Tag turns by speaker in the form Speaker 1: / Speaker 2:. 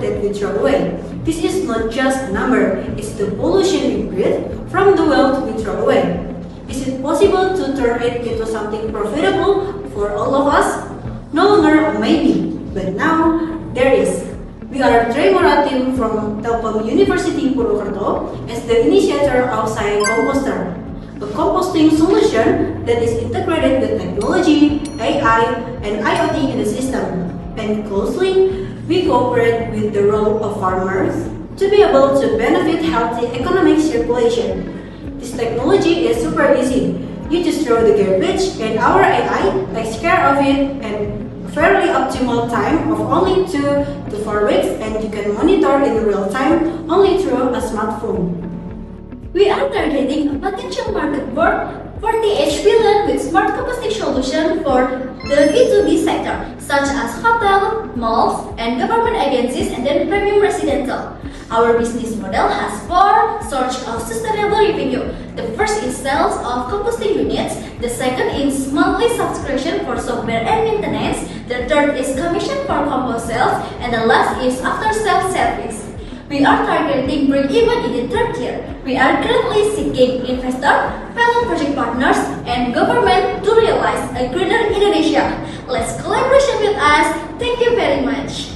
Speaker 1: that we throw away. This is not just a number, it's the pollution we breathe from the wealth we throw away. Is it possible to turn it into something profitable for all of us? No longer a maybe, but now there is. We are Trey Moratin from Telkom University Purwokerto as the initiator of Science Composter, a composting solution that is integrated with technology, AI, and IoT in the system. And closely, we cooperate with the role of farmers to be able to benefit healthy economic circulation. This technology is super easy. You just throw the garbage and our AI takes care of it in a fairly optimal time of only 2 to 4 weeks, and you can monitor in real time only through a smartphone.
Speaker 2: We are targeting a potential market worth 48 billion with smart composting solution for the B2B sector, such as hotel, malls, and government agencies, and then premium residential. Our business model has 4 sources of sustainable revenue. The first is sales of composting units, the second is monthly subscription for software and maintenance, the third is commission for compost sales, and the last is after-sales service. We are targeting break-even in the third year. We are currently seeking investor, fellow project partners, and government to realize a greener Indonesia. Let's collaboration with us. Thank you very much.